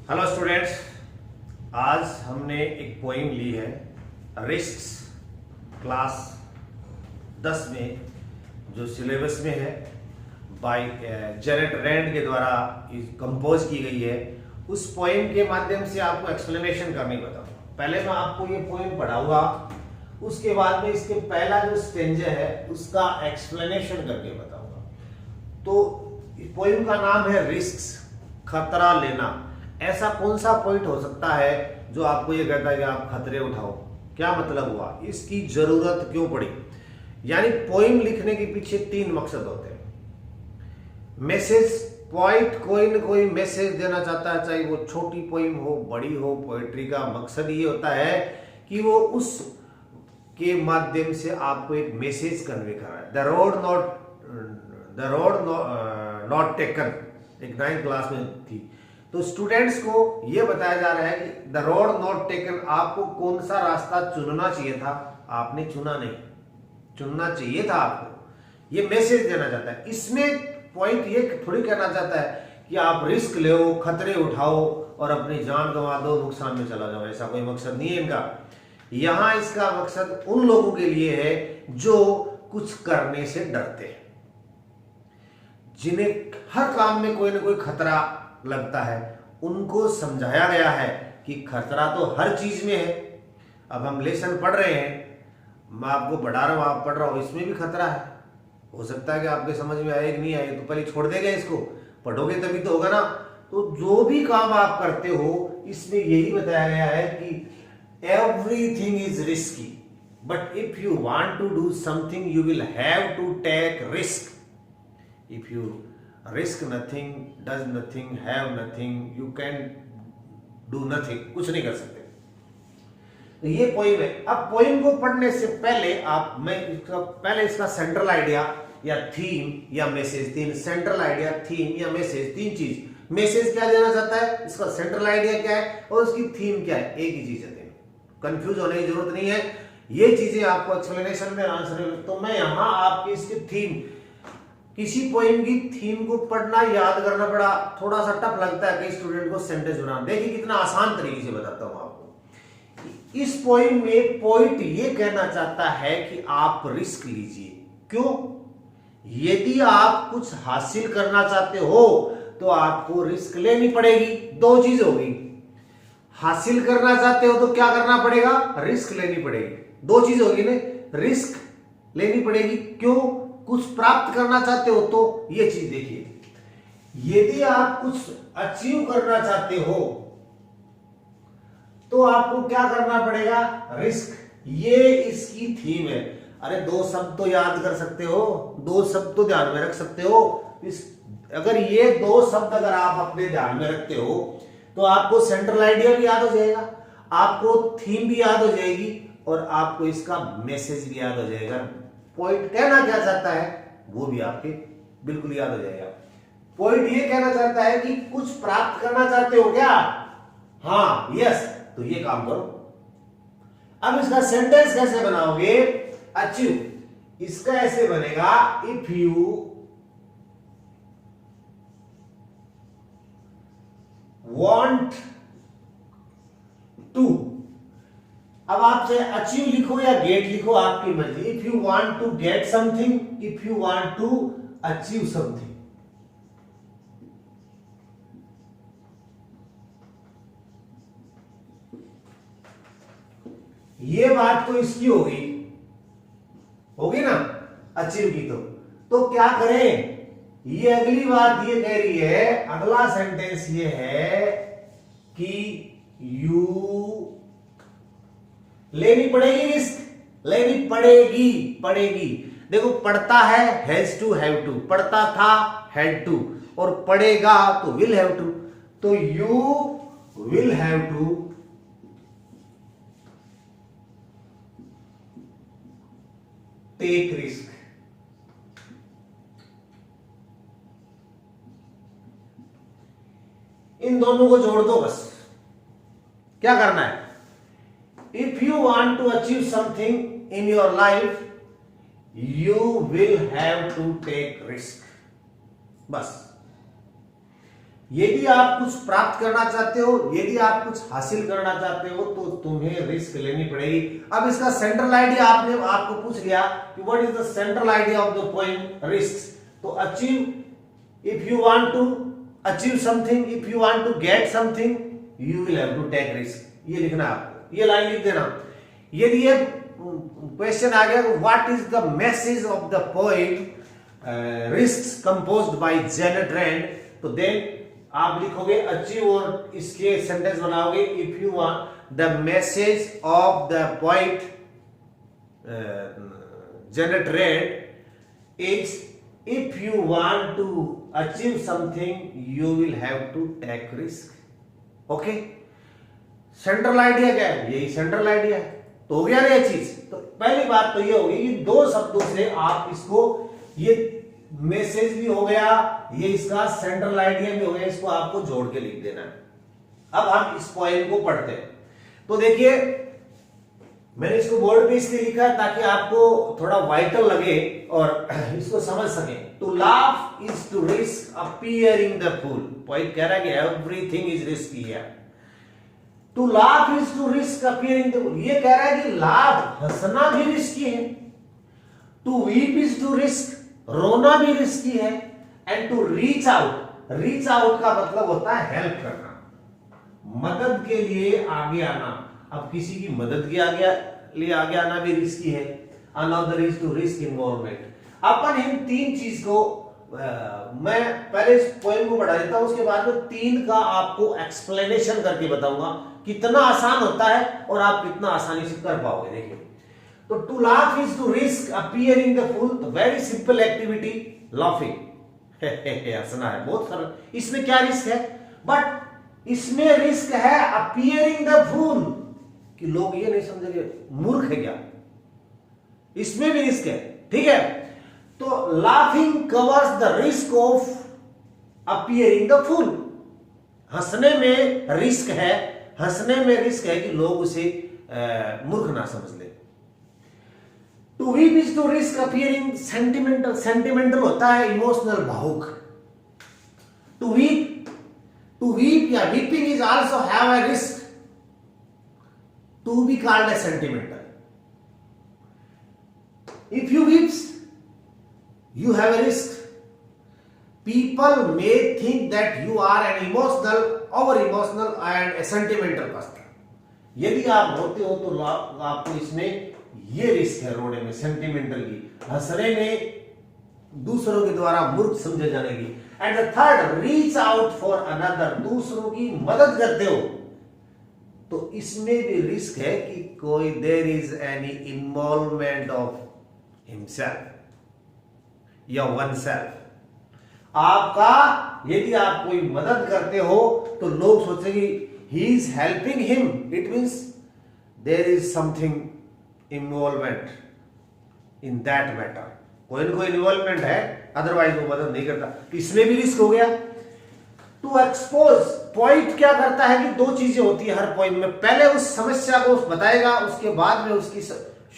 Hello students, आज हमने एक पोइम ली है रिस्क्स क्लास 10 में, जो सिलेबस में है, बाय जेनेट रैंड के द्वारा कंपोज की गई है। उस पोइम के माध्यम से आपको एक्सप्लेनेशन करनी बताऊंगा। पहले मैं आपको ये पोइम पढ़ाऊंगा, उसके बाद में इसके पहला जो स्टेंजा है उसका एक्सप्लेनेशन करके बताऊंगा। तो पोइम का नाम है रिस्क्स, खतरा लेना। ऐसा कौन सा पॉइंट हो सकता है जो आपको ये कहता है कि आप खतरे उठाओ? क्या मतलब हुआ, इसकी जरूरत क्यों पड़ी? यानी पोइम लिखने के पीछे 3 मकसद होते हैं। मैसेज, पॉइंट कोई न कोई मैसेज देना चाहता है, चाहे वो छोटी पोइम हो बड़ी हो। पोएट्री का मकसद ये होता है कि वो उस के माध्यम से आपको एक मैसेज कन्वे कर रहा है। द रोड नॉट टेकन एक 9th क्लास में थी। तो स्टूडेंट्स को यह बताया जा रहा है कि द रोड नॉट टेकन, आपको कौन सा रास्ता चुनना चाहिए था, आपने चुना नहीं, चुनना चाहिए था आपको। ये मैसेज देना चाहता है। इसमें पॉइंट ये थोड़ी कहना चाहता है कि आप रिस्क लो, खतरे उठाओ और अपनी जान गंवा दो, नुकसान में चला जाओ। ऐसा कोई मकसद नहीं है इनका। यहां इसका मकसद उन लोगों के लिए है जो कुछ करने से डरते हैं, जिन्हें हर काम में कोई ना कोई खतरा लगता है। उनको समझाया गया है कि खतरा तो हर चीज में है। अब हम लेसन पढ़ रहे हैं, मैं आपको पढ़ा रहा हूं, आप पढ़ रहा हो, इसमें भी खतरा है। हो सकता है कि आपके समझ में आए कि नहीं आए, तो पहले छोड़ देगा, इसको पढ़ोगे तभी तो होगा ना। तो जो भी काम आप करते हो, इसमें यही बताया गया है कि everything is risky, but if you want to do something you will have to take risk. If you risk nothing, does nothing, have nothing, you can do nothing, कुछ नहीं कर सकते। तो ये पोइम है। अब पोइम को पढ़ने से पहले पहले इसका सेंट्रल आइडिया या थीम या मैसेज, 3 सेंट्रल आइडिया, थीम या मैसेज, 3 चीज। मैसेज क्या देना चाहता है, इसका सेंट्रल आइडिया क्या है और उसकी थीम क्या है, एक ही चीज है। कंफ्यूज होने की जरूरत नहीं है, ये चीजें आपको एक्सप्लेनेशन में आंसर। तो मैं यहां आपकी इसकी थीम, किसी पोइम की थीम को पढ़ना, याद करना बड़ा थोड़ा सा टफ लगता है कई स्टूडेंट को सेंटेंस बनाना। देखिए कितना आसान तरीके से बताता हूं आपको। इस पोइम में पोइट ये कहना चाहता है कि आप रिस्क लीजिए। क्यों? यदि आप कुछ हासिल करना चाहते हो तो आपको रिस्क लेनी पड़ेगी। 2 चीज होगी, हासिल करना चाहते हो तो क्या करना पड़ेगा, रिस्क लेनी पड़ेगी। 2 चीज होगी ना, रिस्क लेनी पड़ेगी। क्यों? कुछ प्राप्त करना चाहते हो तो ये चीज देखिए, यदि आप कुछ अचीव करना चाहते हो तो आपको क्या करना पड़ेगा, रिस्क। ये इसकी थीम है। अरे 2 शब्द तो याद कर सकते हो, 2 शब्द तो ध्यान में रख सकते हो। अगर ये 2 शब्द अगर आप अपने ध्यान में रखते हो तो आपको सेंट्रल आइडिया भी याद हो जाएगा, आपको थीम भी याद हो जाएगी और आपको इसका मैसेज भी याद हो जाएगा। पॉइंट कहना क्या चाहता है वो भी आपके बिल्कुल याद हो जाएगा। पॉइंट ये कहना चाहता है कि कुछ प्राप्त करना चाहते हो क्या, हाँ, यस, तो ये काम करो। अब इसका सेंटेंस कैसे बनाओगे, अचीव, इसका ऐसे बनेगा, इफ यू वांट टू। अब आपसे अचीव लिखो या गेट लिखो, आपकी मर्जी। If you want to get something, if you want to achieve something. ये बात तो इसकी होगी ना, अचीव की। तो क्या करें, ये अगली बात ये कह रही है, अगला सेंटेंस ये है कि यू लेनी पड़ेगी, रिस्क लेनी पड़ेगी। देखो, पढ़ता है हैज टू, हैव टू, पढ़ता था हैड टू, और पढ़ेगा तो विल हैव टू। तो you will have to take risk. इन दोनों को जोड़ दो बस। क्या करना है, if you want to achieve something in your life you will have to take risk, बस। यदि आप कुछ प्राप्त करना चाहते हो, यदि आप कुछ हासिल करना चाहते हो तो तुम्हें रिस्क लेनी पड़ेगी। अब इसका सेंट्रल आइडिया आपने आपको पूछ लिया कि what is the central idea of the poem risk. तो achieve, if you want to achieve something, if you want to get something, you will have to take risk. ये लिखना है आपको, ये लाइन लिख देना। यदि ये क्वेश्चन आ गया what is the message of the poem risk composed by Janet Rand, तो देन आप लिखोगे अचीव और इसके सेंटेंस बनाओगे if you want the message of the poet Janet Rand is if you want to achieve something you will have to take risk. Okay, central idea क्या है? यही central idea है। तो हो गया ना ये चीज। तो पहली बात तो ये होगी कि दो शब्दों से आप इसको, ये मैसेज भी हो गया, ये इसका सेंट्रल आइडिया भी हो गया, इसको आपको जोड़ के लिख देना है। अब हम इस पोएम को पढ़ते हैं। तो देखिए मैंने इसको बोर्ड पे इसलिए लिखा है ताकि आपको थोड़ा वाइटल लगे और इसको समझ सके। To laugh is to risk appearing the fool. Poet कह रहा है कि everything is risky here. To laugh is to risk appearing the fool. ये कह रहा है कि लाफ, हंसना भी रिस्की है। To weep is to risk, रोना भी रिस्की है। And to reach out, reach out का मतलब होता है हेल्प करना, मदद के लिए आगे आना। अब किसी की मदद के लिए आगे आना भी रिस्की है। Another is to risk involvement. अपन इन तीन चीज को मैं पहले इस पोएम को बढ़ा देता हूं, उसके बाद में तीन का आपको एक्सप्लेनेशन करके बताऊंगा कितना आसान होता है और आप कितना आसानी से कर पाओगे। देखिए, तो to laugh is to risk appearing the fool. तो वेरी सिंपल एक्टिविटी, लाफिंग, हंसना है, बहुत सरल। इसमें क्या रिस्क है? बट इसमें रिस्क है अपीयरिंग द फूल, कि लोग ये नहीं समझेंगे मूर्ख है क्या, इसमें भी रिस्क है। ठीक है, तो laughing covers the risk of appearing the fool. हंसने में रिस्क है, हंसने में रिस्क है कि लोग उसे मूर्ख ना समझ ले। To weep is to risk appearing sentimental. Sentimental होता है इमोशनल, भावुक। टू वीप या weeping is also have a risk to be called a sentimental. If you weeps you have a risk. People may think that you are an emotional, over emotional and a sentimental person. यदि आप रोते हो तो आपको इसमें ये risk है, रोने में, सेंटिमेंटल की, हंसने में दूसरों के द्वारा मूर्ख समझे जाने की। And the third, reach out for another, दूसरों की मदद करते हो तो इसमें भी रिस्क है कि कोई there is any involvement of himself या वन सेल्फ। आपका, यदि आप कोई मदद करते हो तो लोग सोचेंगे he is helping him, it means there is something involvement in that matter, कोई ना कोई इन्वॉल्वमेंट है, अदरवाइज वो मदद नहीं करता। इसमें भी रिस्क हो गया। टू एक्सपोज, पॉइंट क्या करता है कि दो चीजें होती है हर पॉइंट में, पहले उस समस्या को बताएगा, उसके बाद में उसकी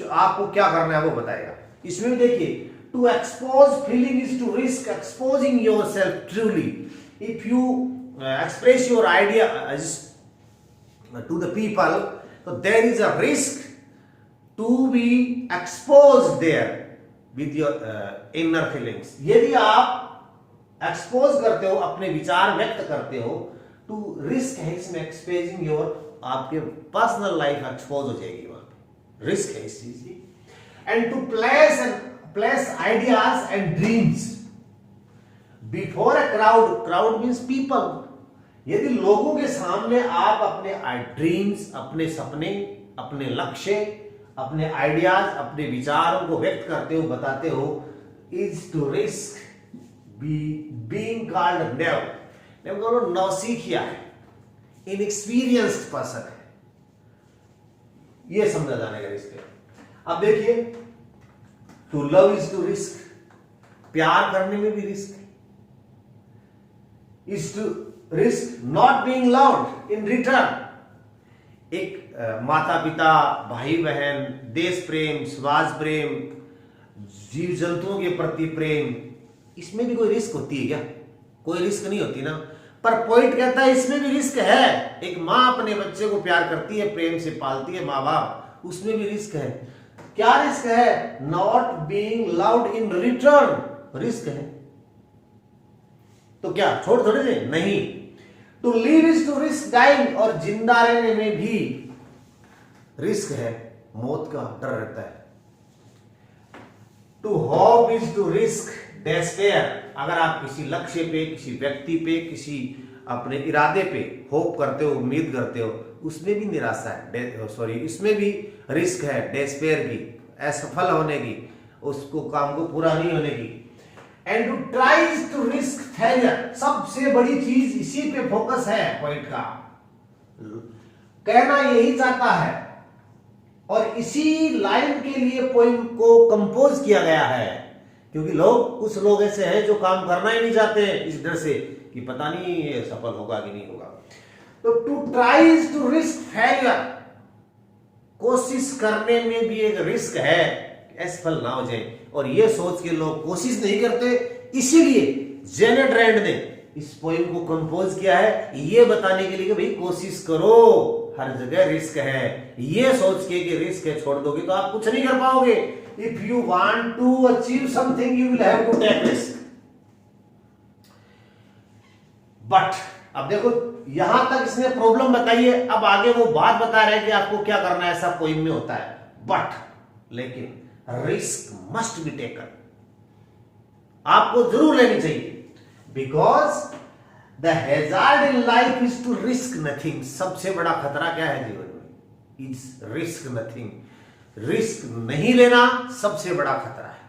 आपको क्या करना है वो बताएगा। इसमें भी देखिए, to expose feeling is to risk exposing yourself truly. If you express your ideas to the people, so there is a risk to be exposed there with your inner feelings. यदि आप एक्सपोज करते हो, अपने विचार व्यक्त करते हो, तो रिस्क है इसमें एक्सपोजिंग योर, आपके पर्सनल लाइफ एक्सपोज हो जाएगी, वहां पे रिस्क है इस चीज की। And to place ideas and dreams before a crowd means people। यदि लोगों के सामने आप अपने ड्रीम्स, अपने सपने, अपने लक्ष्य, अपने आइडियाज, अपने विचारों को व्यक्त करते हो, बताते हो, is to risk being called naive. नौसिखिया है, इनएक्सपीरियंस्ड पर्सन है, यह समझा जाने का रिस्क है। अब देखिए, to love is to risk, प्यार करने में भी रिस्क है। Is to risk not being loved in return. एक माता पिता, भाई बहन, देश प्रेम, समाज प्रेम, जीव जंतुओं के प्रति प्रेम, इसमें भी कोई रिस्क होती है क्या? कोई रिस्क नहीं होती ना। पर पोइट कहता है इसमें भी रिस्क है। एक माँ अपने बच्चे को प्यार करती है, प्रेम से पालती है, माँ बाप, उसमें भी रिस्क है। क्या रिस्क है? Not being loved in return risk है। तो क्या छोड़ थोड़े दे? नहीं। To live is to risk dying, और जिंदा रहने में भी रिस्क है, मौत का डर रहता है। To hope is to risk despair, अगर आप किसी लक्ष्य पे, किसी व्यक्ति पे, किसी अपने इरादे पे होप करते हो, उम्मीद करते हो, उसमें भी निराशा है, सॉरी इसमें भी रिस्क है, डेस्पेयर की, असफल होने की, उसको काम को पूरा नहीं होने की। And to tries to risk failure, सबसे बड़ी चीज इसी पे फोकस है पॉइंट का, कहना यही चाहता है, और इसी लाइन के लिए पोइम को कंपोज किया गया है। क्योंकि कुछ लोग ऐसे हैं जो काम करना ही नहीं चाहते इस डर से कि पता नहीं ये सफल होगा कि नहीं होगा। तो to tries to risk failure, कोशिश करने में भी एक रिस्क है, असफल ना हो जाए, और ये सोच के लोग कोशिश नहीं करते। इसीलिए जेनेट रैंड ने इस पोइम को कंपोज किया है, ये बताने के लिए कि भाई कोशिश करो, हर जगह रिस्क है। ये सोच के कि रिस्क है, छोड़ दोगे तो आप कुछ नहीं कर पाओगे। If you want to achieve something you will have to take risk. But अब देखो यहां तक इसने प्रॉब्लम बताई है, अब आगे वो बात बता रहा है कि आपको क्या करना है, ऐसा पोइम में होता है। बट लेकिन रिस्क मस्ट बी टेकन, आपको जरूर लेनी चाहिए। Because the hazard in life is to risk nothing, सबसे बड़ा खतरा क्या है जीवन में? इज रिस्क नथिंग, रिस्क नहीं लेना सबसे बड़ा खतरा है।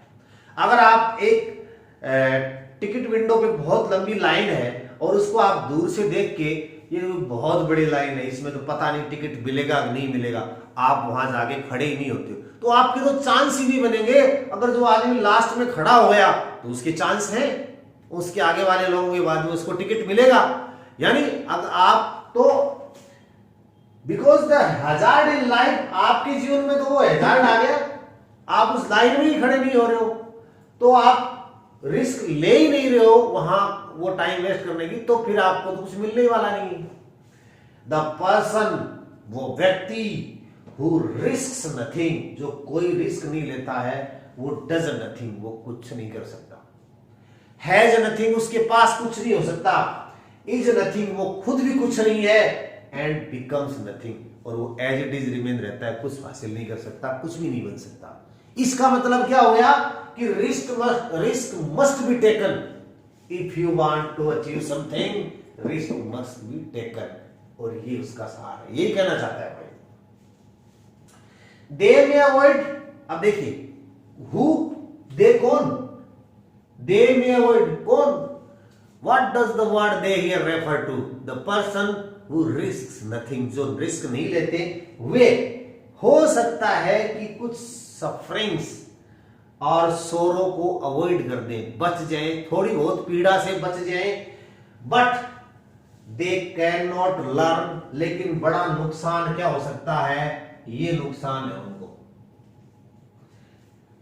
अगर आप एक टिकट विंडो पे बहुत लंबी लाइन है और उसको आप दूर से देख के ये बहुत बड़ी लाइन है, इसमें तो पता नहीं टिकट मिलेगा कि नहीं मिलेगा, आप वहां जाके खड़े ही नहीं होते हो, तो आपके तो चांस ही नहीं बनेंगे। अगर जो आदमी लास्ट में खड़ा हो गया तो उसके चांस हैं, उसके आगे वाले लोगों के बाद में उसको टिकट मिलेगा। यानी अगर आप तो because the hazard in life, आपके जीवन में तो वो हैजार्ड आ गया, आप उस लाइन में ही खड़े नहीं हो रहे हो, तो आप रिस्क ले ही नहीं रहे हो वहां वो टाइम वेस्ट करने की, तो फिर आपको तो कुछ मिलने वाला नहीं। द पर्सन, वो व्यक्ति, हु रिस्क्स नथिंग, जो कोई रिस्क नहीं लेता है, वो डज नथिंग, वो कुछ नहीं कर सकता। हैज नथिंग, उसके पास कुछ नहीं हो सकता। इज नथिंग, वो खुद भी कुछ नहीं है। एंड बिकम्स नथिंग, और वो एज इट इज रिमेन रहता है, कुछ हासिल नहीं कर सकता, कुछ भी नहीं बन सकता। इसका मतलब क्या हो गया कि risk must be taken if you want to achieve something, risk must be taken, और ये उसका सार है, ये कहना चाहता है भाई। दे में अवॉइड, अब देखिए हु, दे कौन, दे में अवॉइड कौन, what does the word they here refer to? The person who risks nothing, जो रिस्क नहीं लेते वे हो सकता है कि कुछ सफरिंग्स और सोरो को अवॉइड कर दें, बच जाएं, थोड़ी बहुत पीड़ा से बच जाएं, but they can not learn, लेकिन बड़ा नुकसान क्या हो सकता है, ये नुकसान है उनको।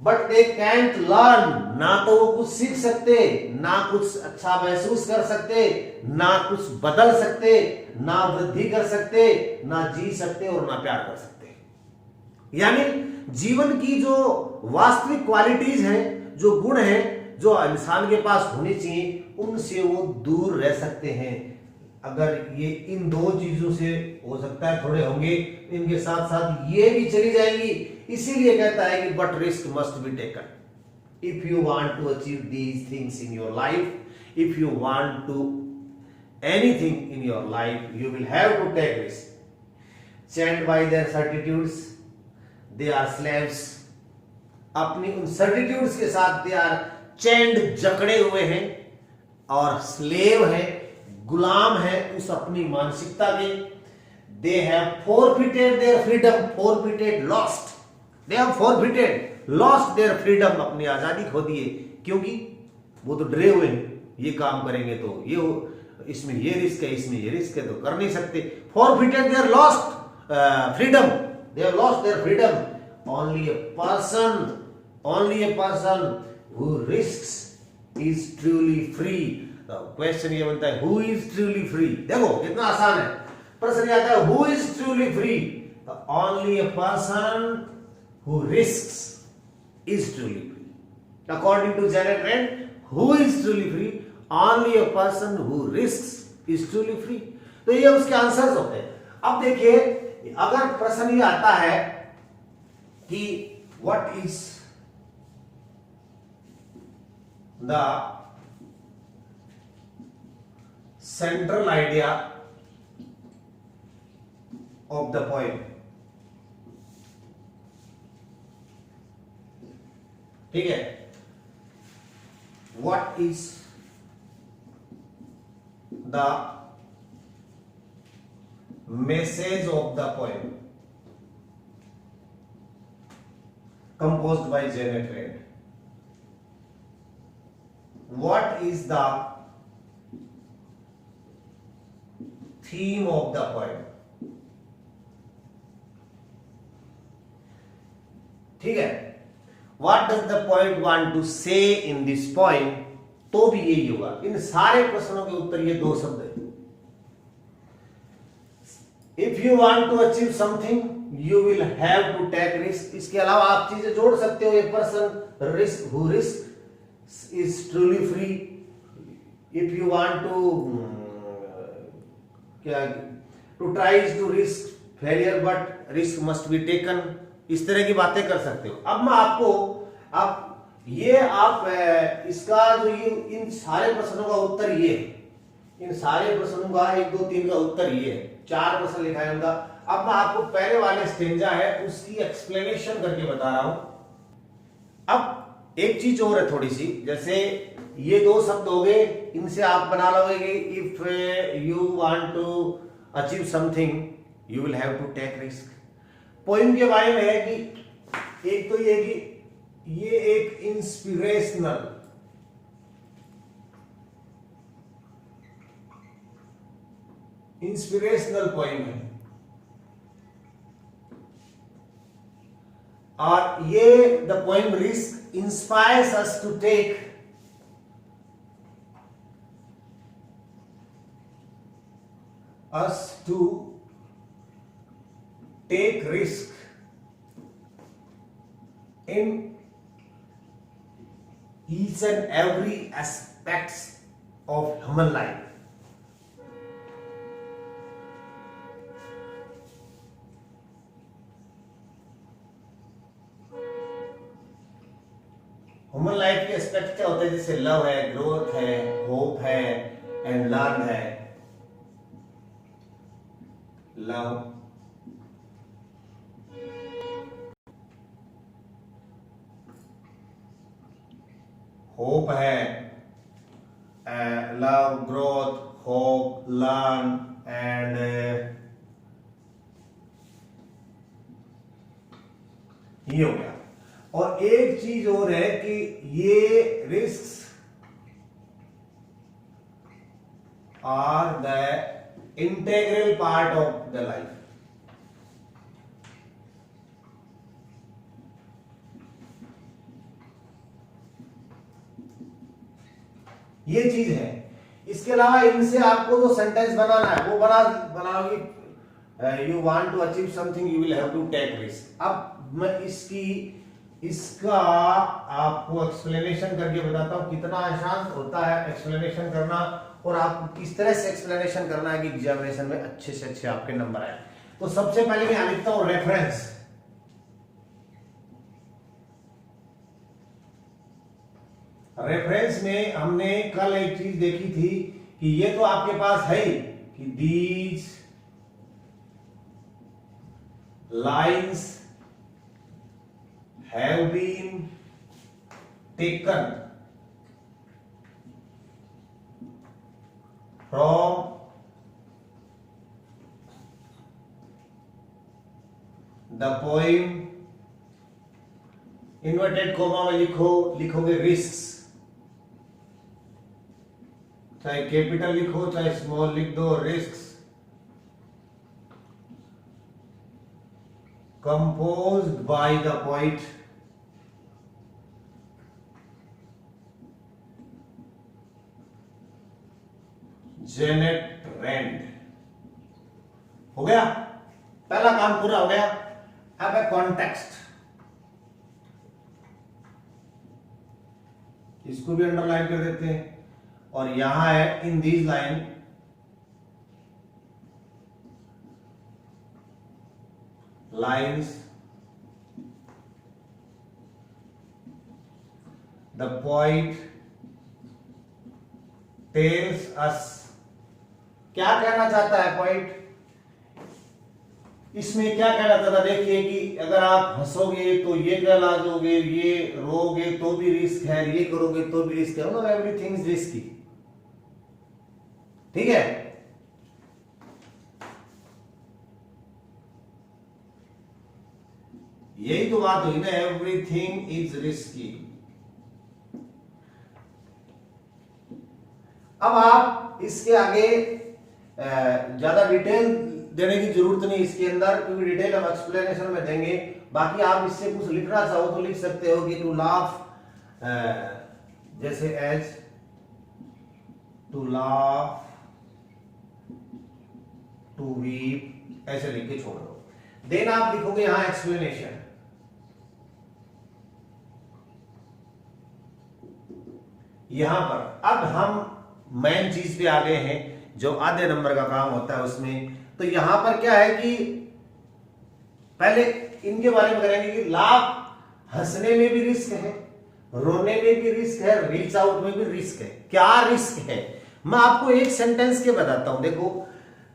बट दे कैंट लर्न, ना तो वो कुछ सीख सकते, ना कुछ अच्छा महसूस कर सकते, ना कुछ बदल सकते, ना वृद्धि कर सकते, ना जी सकते और ना प्यार कर सकते। यानी जीवन की जो वास्तविक क्वालिटीज हैं, जो गुण हैं, जो इंसान के पास होनी चाहिए, उनसे वो दूर रह सकते हैं। अगर ये इन दो चीजों से हो सकता है थोड़े होंगे, इनके साथ साथ ये भी चली जाएंगी। इसीलिए कहता है कि but risk must be taken if you want to achieve these things in your life, if you want to anything in your life, you will have to take risk. Chained by their certitudes they are slaves, अपनी उन सर्टिट्यूड्स के साथ they are चैंड, जकड़े हुए हैं, और slave है, गुलाम है उस अपनी मानसिकता के। They have forfeited their freedom, forfeited lost, they have forfeited lost their freedom, अपनी आजादी खो दिए, क्योंकि वो तो डरे हुए हैं, ये काम करेंगे तो ये इसमें ये रिस्क है, इसमें ये रिस्क है, तो कर नहीं सकते। Forfeited their lost freedom, they have lost their freedom. Only a person who risks is truly free. Question ये बनता है हु इज ट्रूली फ्री। देखो कितना आसान है, प्रश्न ये आता है who is truly free, only a person who risks is truly free. According to Janet Rand, who is truly free? Only a person who risks is truly free. तो ये उसके आंसर्स होते हैं। अब देखिए अगर प्रश्न ये आता है कि what is the central idea of the poem, ठीक है, what is the message of the poem composed by Janet Rand? What is the theme of the poem? ठीक है, What does the poet want to say in this poem? तो भी यही होगा। इन सारे प्रश्नों के उत्तर ये दो शब्द है। If you want to achieve something, you will have to take risk. इसके अलावा आप चीजें जोड़ सकते हो। एक person risk who risks is truly free. If you want to क्या to tries to risk failure but risk must be taken. इस तरह की बातें कर सकते हो। अब मैं आपको आप इसका जो ये इन सारे प्रश्नों का उत्तर ये है, इन सारे प्रश्नों का 1 2 3 का उत्तर ये है, 4 प्रश्न लिखा है उनका। अब मैं आपको पहले वाले स्टेंजा है उसकी एक्सप्लेनेशन करके बता रहा हूं। अब एक चीज और है थोड़ी सी, जैसे ये दो शब्द हो गए, इनसे आप बना लोगे कि if you want to achieve something you will have to take risk. Poem के बारे में है कि एक तो ये कि ये एक इंस्पिरेशनल पोइम है, और ये the poem risk inspires us to take risk in each and every aspects of human life. Human life के एस्पेक्ट क्या होते हैं, जैसे लव है, ग्रोथ है, होप है एंड लर्न है। लव, होप है, love, growth, hope, learn and ये हो गया। और एक चीज और है कि ये risks are the integral part of the life. ये चीज है। इसके अलावा इनसे आपको जो सेंटेंस बनाना है वो बनाओगे, you want to achieve something you will have to take risk. अब मैं इसका आपको एक्सप्लेनेशन करके बताता हूं कितना आसान होता है एक्सप्लेनेशन करना, और आपको किस तरह से एक्सप्लेनेशन करना है कि एग्जामिनेशन में अच्छे से अच्छे आपके नंबर आए। तो सबसे पहले मैं लिखता हूं रेफरेंस। रेफरेंस में हमने कल एक चीज देखी थी कि ये तो आपके पास है कि these lines have been taken from the poem, inverted coma में लिखोगे रिस्क्स, चाहे कैपिटल लिखो चाहे स्मॉल लिख दो, risks composed by the poet Janet rent. हो गया, पहला काम पूरा हो गया। अब है कॉन्टेक्स्ट, इसको भी अंडरलाइन कर देते हैं, और यहां है in these line lines the point tells us. क्या कहना चाहता है पॉइंट? इसमें क्या कहना चाहता, देखिए कि अगर आप हंसोगे तो ये गला दोगे, ये रोगे तो भी रिस्क है, ये करोगे तो भी रिस्क है, नो एवरीथिंग इज रिस्की। ठीक है, यही तो बात हुई ना, एवरीथिंग इज रिस्की। अब आप इसके आगे ज्यादा डिटेल देने की जरूरत नहीं इसके अंदर, क्योंकि डिटेल हम एक्सप्लेनेशन में देंगे। बाकी आप इससे कुछ लिखना चाहो तो लिख सकते हो कि टू लाफ, जैसे as to laugh, to weep, ऐसे लिख के छोड़ दो। देन आप लिखोगे यहां एक्सप्लेनेशन। यहां पर अब हम मेन चीज पे आ गए हैं, जो आधे नंबर का काम होता है उसमें। तो यहां पर क्या है कि पहले इनके बारे में करेंगे कि लाभ हंसने में भी रिस्क है, रोने में भी रिस्क है, रीच आउट में भी रिस्क है। क्या रिस्क है मैं आपको एक सेंटेंस के बताता हूं। देखो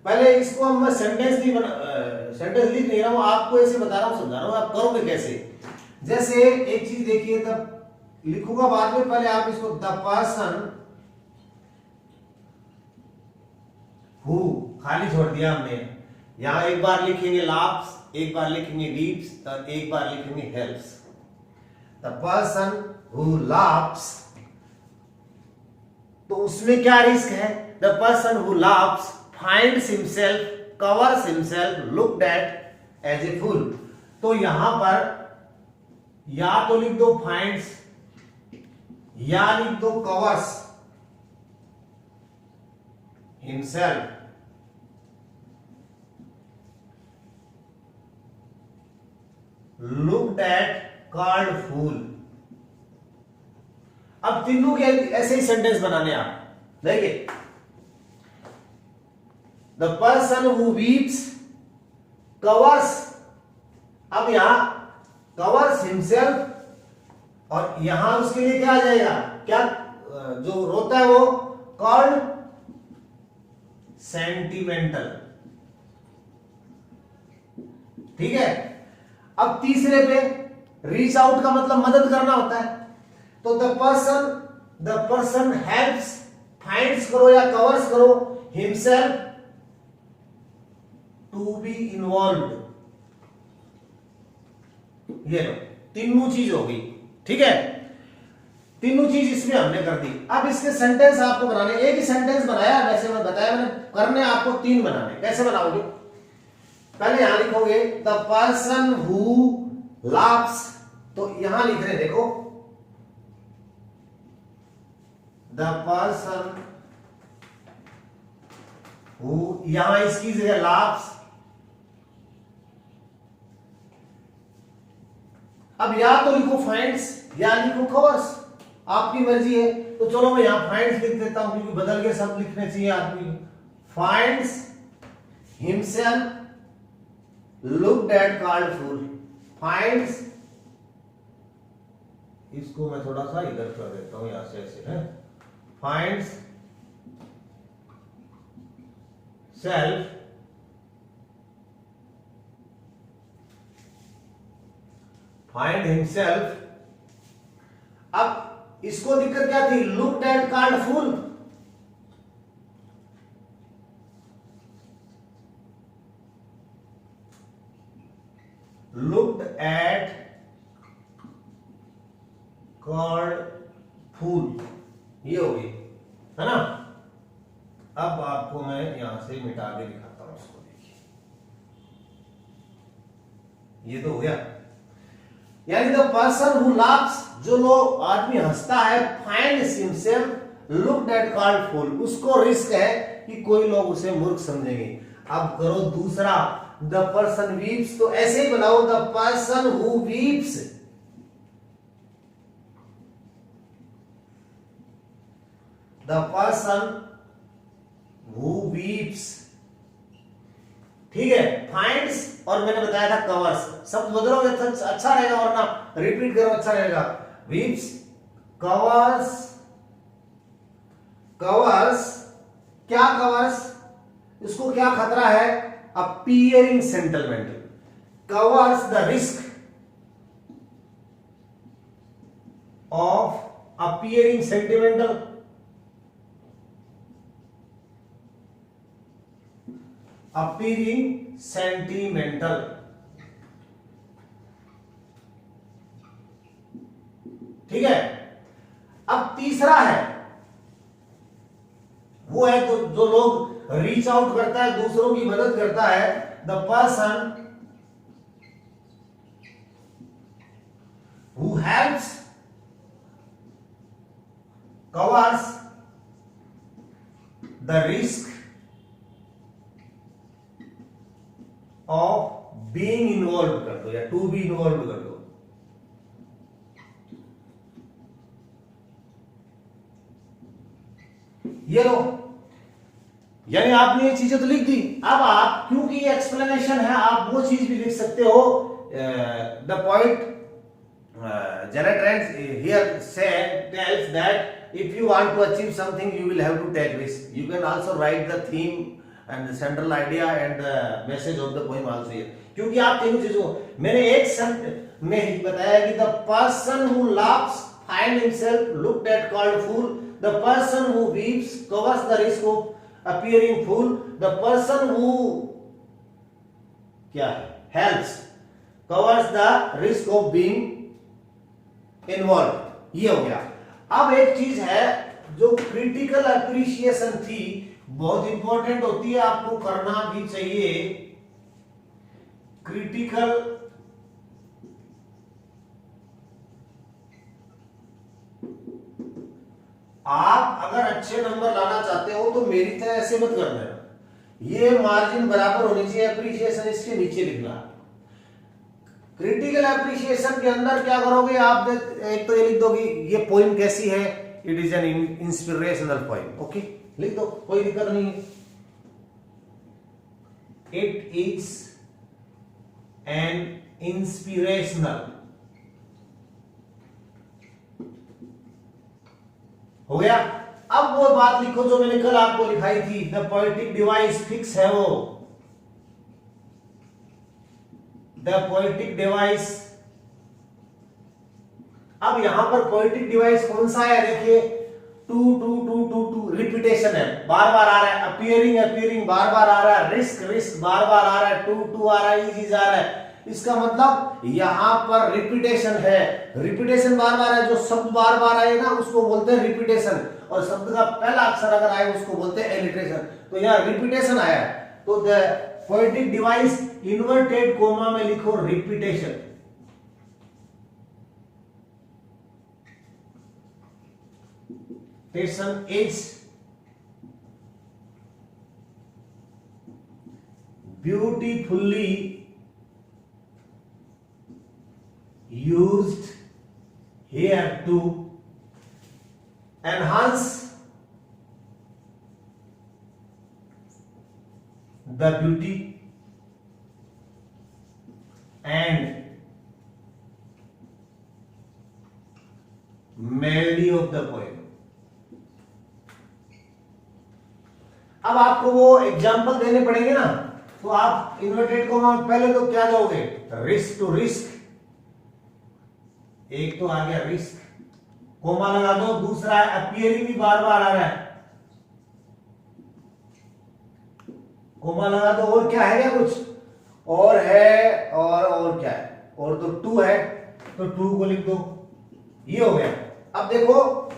पहले इसको हम सेंटेंस नहीं सेंटेंस लिख नहीं रहा हूं, आपको ऐसे बता रहा हूं, समझा रहा हूं, आप करोगे कैसे। जैसे एक चीज देखिए, तब लिखूंगा बाद में, पहले आप इसको द पर्सन हु खाली छोड़ दिया हमने। यहां एक बार लिखेंगे लाफ्स, एक बार लिखेंगे वीप्स, और एक बार लिखेंगे helps. The person who laughs, तो उसमें क्या रिस्क है? The person who laughs finds himself, covers himself, looked at as a fool. तो यहां पर या तो लिख दो फाइंड्स, या लिख दो covers himself, looked at, called fool। अब तीनों के ऐसे ही सेंटेंस बनाने आप देखिए। The person who weeps covers, अब यहां कवर्स हिमसेल्फ, और यहां उसके लिए क्या आ जाएगा, क्या जो रोता है वो कॉल्ड सेंटिमेंटल। ठीक है, अब तीसरे पे रीच आउट का मतलब मदद करना होता है। तो द पर्सन हेल्प्स, फाइंड्स करो या कवर्स करो, हिमसेल्फ टू बी इन्वॉल्व्ड। ये लो तीनों चीज होगी। ठीक है, तीनों चीज इसमें हमने कर दी। अब इसके सेंटेंस आपको बनाने, एक ही सेंटेंस बनाया वैसे मैं बताया मैंने, करने आपको 3 बनाने। कैसे बनाओगे? पहले यहां लिखोगे द पर्सन हु लाफ्स, तो यहां लिख रहे देखो द पर्सन हु, यहां इसकी जगह लाफ्स। अब या तो लिखो फाइंड्स या लिखो कवर्स, आपकी मर्जी है। तो चलो मैं यहां फाइंड्स लिख देता हूं, क्योंकि बदल के सब लिखने चाहिए आदमी। Finds himself looked at called fool, finds, इसको मैं थोड़ा सा इधर कर देता हूं, यहां से ऐसे है। Finds self find himself. अब इसको दिक्कत क्या थी? Looked at called fool. Looked at called fool, ये हो गई है ना। अब आपको मैं यहां से मिटा के दिखाता हूं इसको, देखिए ये तो हो गया। यानी द पर्सन हु लाफ्स, जो लोग आदमी हंसता है, finds himself looked at called fool, उसको रिस्क है कि कोई लोग उसे मूर्ख समझेंगे। अब करो दूसरा, द पर्सन वीप्स, तो ऐसे ही बनाओ, the person who weeps, the person who weeps, ठीक है। फाइंड्स, और मैंने बताया था कवर्स, शब्द बदलोगे तो अच्छा रहेगा, वरना रिपीट करो अच्छा रहेगा। वीप्स कवर्स, कवर्स क्या कवर्स, इसको क्या खतरा है, appearing sentimental, covers the risk of appearing sentimental, appearing sentimental, ठीक है। अब तीसरा है, वो है तो जो लोग रीच आउट करता है, दूसरों की मदद करता है, the person who helps covers the risk of being involve कर दो, या टू बी इन्वॉल्व कर दो। ये लो, यानी आपने ये चीजें तो लिख दी। अब आप, क्योंकि ये एक्सप्लेनेशन है, आप वो चीज भी लिख सकते हो, the point Janet Rand here tells that if you want to achieve something, you will have to take risk. You can also write the theme and the central idea and the message of the poem also here. क्योंकि आप तीनों चीजों, मैंने एक संत में ही बताया कि the person who laughs find himself looked at called fool, the person who weeps covers the risk of appearing fool, the person who क्या helps covers the risk of being involve, ये हो गया। अब एक चीज है जो क्रिटिकल अप्रिशिएशन थी, बहुत इंपॉर्टेंट होती है, आपको करना भी चाहिए। क्रिटिकल आप अगर अच्छे नंबर लाना चाहते हो तो मेरी तरह ऐसे मत करना, ये मार्जिन बराबर होनी चाहिए, अप्रिशिएशन इसके नीचे लिखना। क्रिटिकल एप्रिशिएशन के अंदर क्या करोगे आप, एक तो ये लिख दोगे ये पोइम कैसी है, it is an inspirational poem, okay लिख दो, कोई दिक्कत नहीं है। इट इज एन इंस्पिरेशनल, हो गया। अब वो बात लिखो जो मैंने कल आपको लिखाई थी, द पोएटिक डिवाइस फिक्स है वो, द पोएटिक डिवाइस। अब यहां पर पोएटिक डिवाइस कौन सा है, देखिए to to to to to, repetition है, बार बार आ रहा है, अपीयरिंग अपीयरिंग बार बार आ रहा है, रिस्क रिस्क बार बार आ रहा है, टू टू आ रहा है, इज आ रहा है। इसका मतलब यहां पर रिपीटेशन है, रिपीटेशन बार बार है, जो शब्द बार बार आए ना उसको बोलते हैं रिपीटेशन, और शब्द का पहला अक्षर अगर आए उसको बोलते हैं एलिट्रेशन। तो यहां रिपीटेशन आया है, तो the poetic device inverted coma में लिखो repetition, station is beautifully used here to enhance the beauty and melody of the poem। अब आपको वो एग्जाम्पल देने पड़ेंगे ना, तो आप इन्वर्टेड कोमा पहले तो क्या दोगे, रिस्क टू रिस्क, एक तो आ गया रिस्क, कोमा लगा दो, दूसरा है अपीयरिंग भी बार बार आ रहा है, कोमा लगा दो, और क्या है क्या कुछ और है, और क्या है, और तो टू है, तो टू को लिख दो, ये हो गया। अब देखो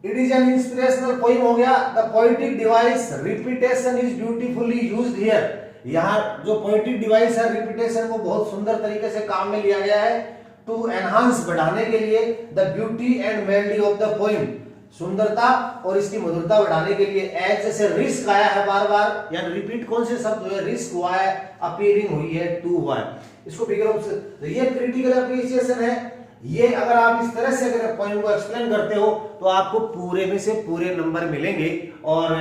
it is an inspirational poem हो गया, the poetic device repetition is beautifully used here. यहां जो पोएटिक डिवाइस है रिपीटेशन को बहुत सुंदर तरीके से काम में लिया गया है, टू एनहांस बढ़ाने के लिए the beauty and melody of the poem. सुंदरता और इसकी मधुरता बढ़ाने के लिए एच जैसे रिस्क आया है बार बार, यानी रिपीट कौन से शब्द हुए, रिस्क हुआ है, अपीयरिंग हुई है, टू हुआ है, इसको फिगर ऑफ तो ये क्रिटिकल अप्रिसिएशन है। ये अगर आप इस तरह से अगर पॉइंट को एक्सप्लेन करते हो तो आपको पूरे में से पूरे नंबर मिलेंगे और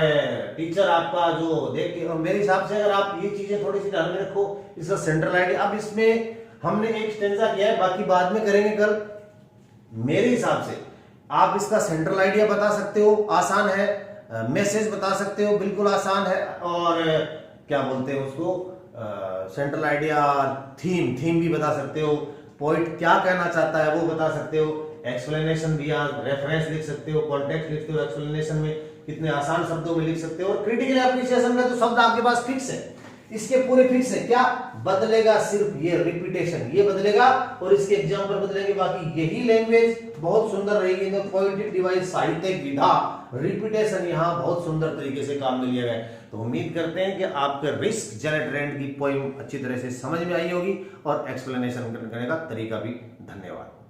टीचर आपका जो देख के, और मेरे हिसाब से अगर आप ये चीजें थोड़ी सी ध्यान में रखो, इसका सेंट्रल आइडिया, अब इसमें हमने एक स्टेंजा किया है, बाकी बाद में करेंगे कल। मेरे हिसाब से आप इसका सेंट्रल आइडिया बता सकते हो, आसान है, मैसेज बता सकते हो, बिल्कुल आसान है, और क्या बोलते हैं उसको, सेंट्रल आइडिया, थीम भी बता सकते हो, पोइट क्या कहना चाहता है वो बता सकते हो, एक्सप्लेनेशन दिया, रेफरेंस लिख सकते हो, कॉन्टेक्स्ट लिखते हो, एक्सप्लेनेशन में कितने आसान शब्दों में लिख सकते हो, और क्रिटिकल एप्रिसिएशन में तो शब्द आपके पास फिक्स है, इसके पूरे फिक्स है, क्या बदलेगा, सिर्फ ये रिपीटेशन ये बदलेगा और इसके एग्जाम्पल बदलेंगे, बाकी यही लैंग्वेज बहुत सुंदर रहेगी। तो पोएटिक डिवाइस, साहित्यिक विधा, रिपीटेशन यहाँ बहुत सुंदर तरीके से काम में लिया गया है। तो उम्मीद करते हैं कि आपके रिस्क जेनेट रेंट की पोइम अच्छी तरह से समझ में आई होगी और एक्सप्लेनेशन करने का तरीका भी। धन्यवाद।